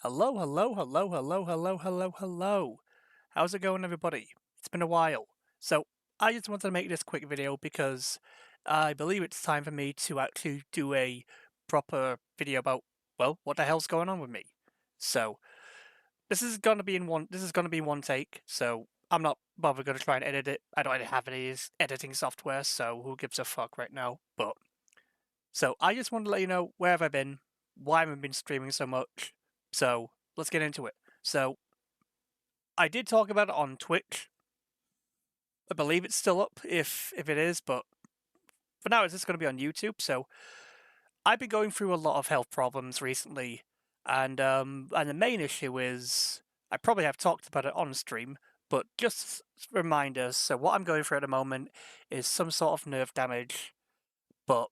Hello, hello, hello, hello, hello, hello, hello. How's it going, everybody? It's been a while. So, I just wanted to make this quick video because I believe it's time for me to actually do a proper video about, well, what the hell's going on with me. So, this is gonna be one take, so I'm not bothered gonna try and edit it. I don't have any editing software, so who gives a fuck right now? So I just wanted to let you know where have I been, why haven't I been streaming so much. So let's get into it. So I did talk about it on Twitch. I believe it's still up if it is, but for now it's just going to be on YouTube. So I've been going through a lot of health problems recently, and the main issue is I probably have talked about it on stream, but just reminders. So what I'm going through at the moment is some sort of nerve damage, but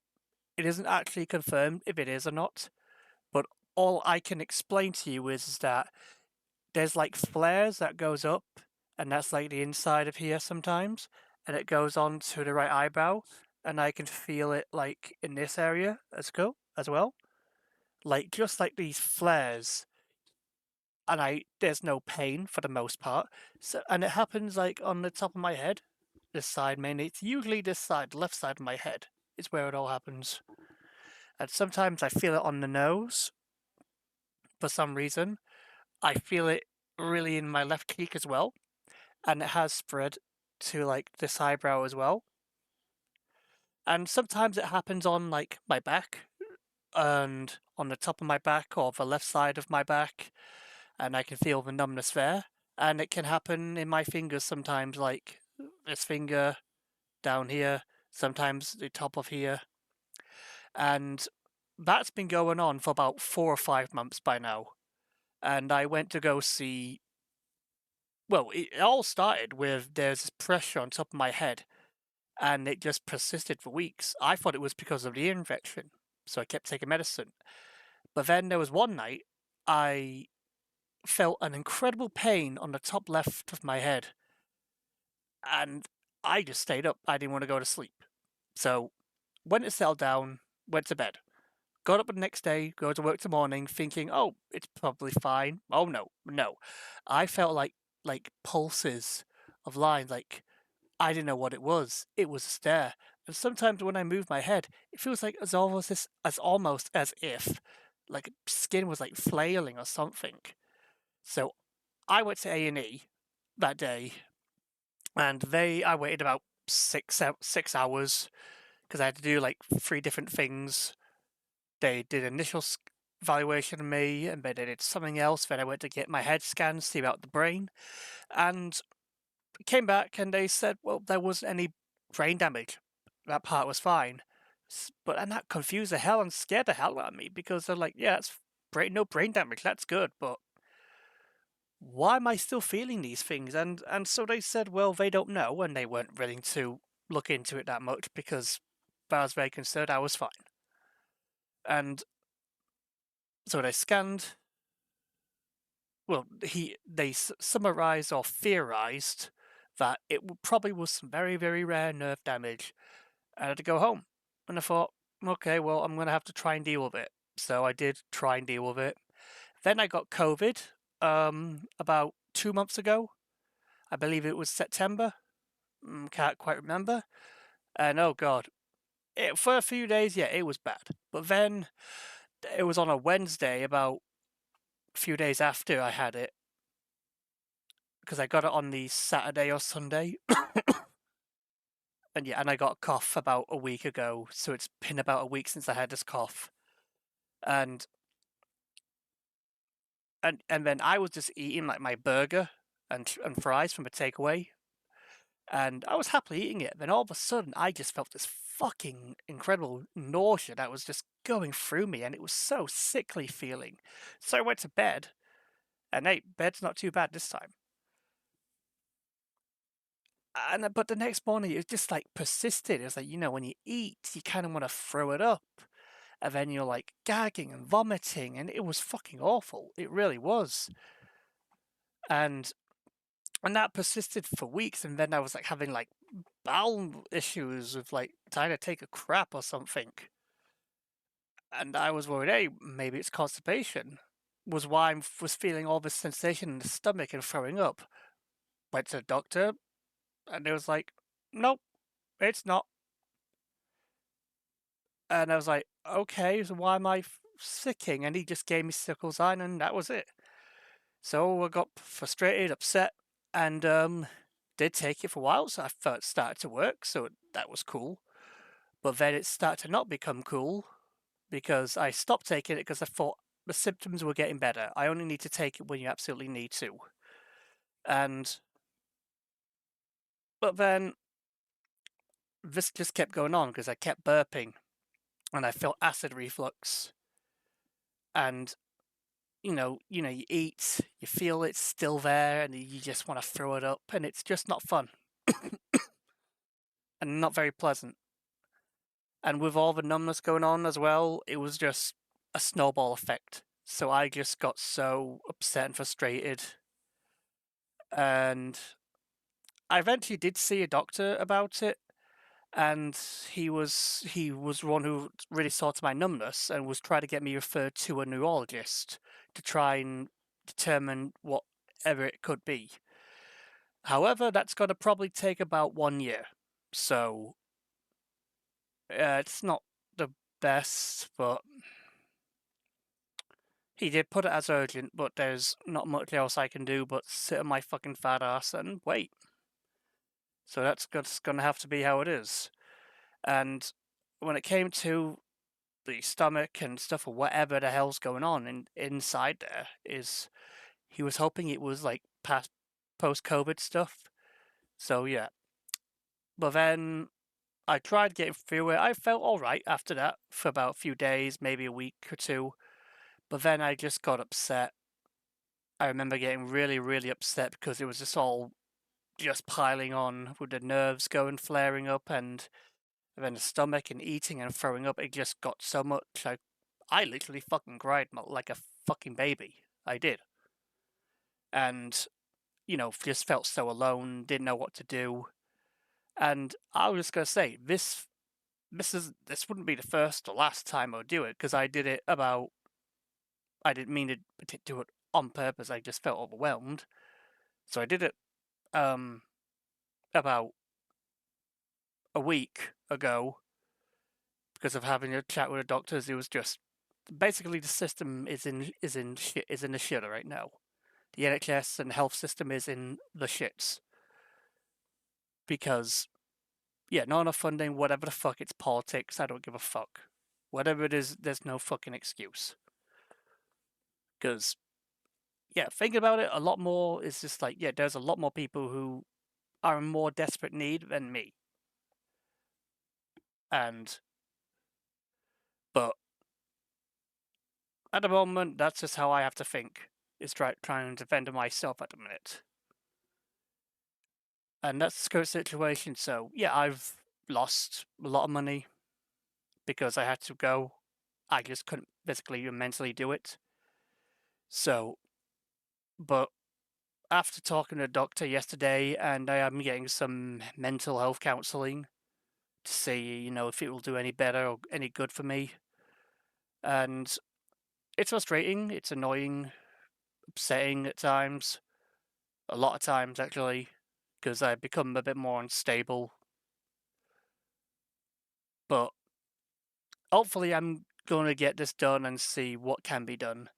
it isn't actually confirmed if it is or not. But all I can explain to you is that there's like flares that goes up, and that's like the inside of here sometimes, and it goes on to the right eyebrow, and I can feel it like in this area as well. Like just like these flares, and I there's no pain for the most part. So and it happens like on the top of my head, this side mainly. It's usually this side, the left side of my head, is where it all happens. And sometimes I feel it on the nose for some reason. I feel it really in my left cheek as well, and it has spread to like this eyebrow as well. And sometimes it happens on like my back and on the top of my back or the left side of my back, and I can feel the numbness there. And it can happen in my fingers sometimes, like this finger down here, sometimes the top of here. And that's been going on for about 4 or 5 months by now. And I went to go see. Well, it all started with there's this pressure on top of my head, and it just persisted for weeks. I thought it was because of the ear infection, so I kept taking medicine. But then there was one night I felt an incredible pain on the top left of my head, and I just stayed up. I didn't want to go to sleep. So when it settled down, went to bed. Got up the next day, go to work tomorrow morning, thinking, "Oh, it's probably fine." Oh no, no! I felt like pulses of lines, like I didn't know what it was. It was a stare. And sometimes when I move my head, it feels like as almost as if like skin was like flailing or something. So I went to A&E that day, and I waited about 6 hours because I had to do like 3 different things. They did initial evaluation of me, and then they did something else. Then I went to get my head scanned, see about the brain, and came back and they said, well, there wasn't any brain damage. That part was fine. And that confused the hell and scared the hell out of me because they're like, yeah, it's no brain damage. That's good, but why am I still feeling these things? And so they said, well, they don't know, and they weren't willing to look into it that much because, as far as very concerned, I was fine. And so they scanned. Well, they summarized or theorized that it probably was some very, very rare nerve damage. I had to go home. And I thought, okay, well, I'm going to have to try and deal with it. So I did try and deal with it. Then I got COVID about 2 months ago. I believe it was September. Can't quite remember. And oh God, for a few days, yeah, it was bad. But then it was on a Wednesday, about a few days after I had it, because I got it on the Saturday or Sunday. And yeah, and I got a cough about a week ago, so it's been about a week since I had this cough. And and then I was just eating like my burger and fries from a takeaway, and I was happily eating it. Then all of a sudden, I just felt this fucking incredible nausea that was just going through me, and it was so sickly feeling. So I went to bed, and hey, bed's not too bad this time. And but the next morning, it was just like persisted. It was like, when you eat, you kind of want to throw it up, and then you're like gagging and vomiting, and it was fucking awful. It really was. And and that persisted for weeks, and then I was like having like bowel issues with like trying to take a crap or something. And I was worried, hey, maybe it's constipation. was why I was feeling all this sensation in the stomach and throwing up. Went to the doctor, and it was like, nope, it's not. And I was like, okay, so why am I sicking? And he just gave me Sicklezyme, and that was it. So I got frustrated, upset, and did take it for a while. So I thought it started to work, so that was cool. But then it started to not become cool because I stopped taking it because I thought the symptoms were getting better. I only need to take it when you absolutely need to. And but then this just kept going on because I kept burping and I felt acid reflux. And you eat, you feel it's still there, and you just want to throw it up, and it's just not fun and not very pleasant. And with all the numbness going on as well, it was just a snowball effect. So I just got so upset and frustrated, and I eventually did see a doctor about it, and he was one who really saw to my numbness and was trying to get me referred to a neurologist to try and determine whatever it could be. However, that's going to probably take about 1 year. So it's not the best, but he did put it as urgent, but there's not much else I can do but sit on my fucking fat ass and wait. So that's just going to have to be how it is. And when it came to the stomach and stuff or whatever the hell's going on inside there, is he was hoping it was like past post-COVID stuff. So yeah. But then I tried getting through it. I felt all right after that for about a few days, maybe a week or two. But then I just got upset. I remember getting really, really upset because it was just piling on with the nerves going flaring up and then the stomach and eating and throwing up. It just got so much. I literally fucking cried like a fucking baby. I did. And, just felt so alone, didn't know what to do. And I was just going to say, this wouldn't be the first or last time I would do it because I did it about. I didn't mean to do it on purpose. I just felt overwhelmed, so I did it about a week ago because of having a chat with the doctors. It was just basically the system is in the shitter right now. The NHS and health system is in the shits because not enough funding. Whatever the fuck, it's politics. I don't give a fuck. Whatever it is, there's no fucking excuse. Because thinking about it, a lot more is just like there's a lot more people who are in more desperate need than me. And but at the moment, that's just how I have to think. Is trying to defend myself at the minute, and that's the current situation. So I've lost a lot of money because I had to go. I just couldn't physically or mentally do it. So, but after talking to a doctor yesterday, and I am getting some mental health counselling to see, if it will do any better or any good for me. And it's frustrating, it's annoying, upsetting at times, a lot of times actually, because I've become a bit more unstable. But hopefully, I'm going to get this done and see what can be done,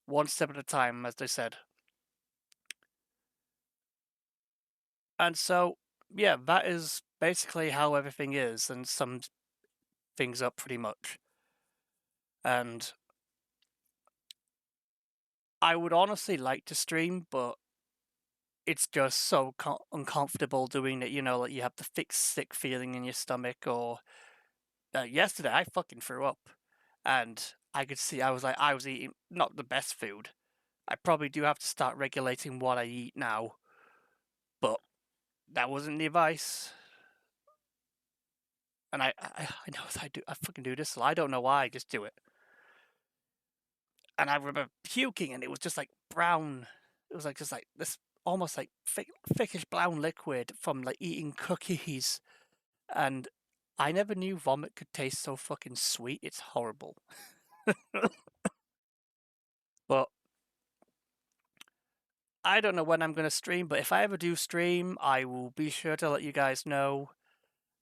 one step at a time, as they said. And so, that is basically how everything is, and sums things up pretty much. And I would honestly like to stream, but it's just so uncomfortable doing it. Like you have the thick, sick feeling in your stomach. Or yesterday, I fucking threw up, and I could see I was eating not the best food. I probably do have to start regulating what I eat now, but that wasn't the advice. And I know I fucking do this, so I don't know why. I just do it. And I remember puking, and it was just like brown. It was like just like this, almost like thickish brown liquid from like eating cookies. And I never knew vomit could taste so fucking sweet. It's horrible. But I don't know when I'm going to stream, but if I ever do stream, I will be sure to let you guys know.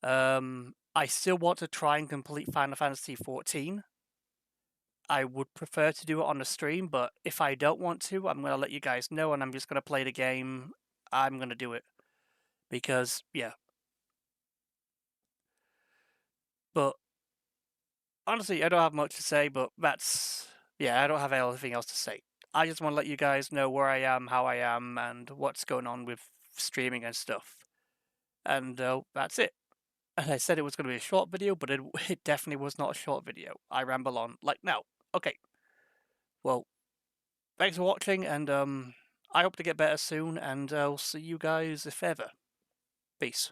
I still want to try and complete Final Fantasy 14. I would prefer to do it on a stream, but if I don't want to, I'm going to let you guys know and I'm just going to play the game. I'm going to do it. Because, yeah. But, honestly, I don't have much to say, but that's... Yeah, I don't have anything else to say. I just want to let you guys know where I am, how I am, and what's going on with streaming and stuff. And that's it. And I said it was going to be a short video, but it definitely was not a short video. I ramble on like now. Okay. Well, thanks for watching, and I hope to get better soon, and I'll see you guys if ever. Peace.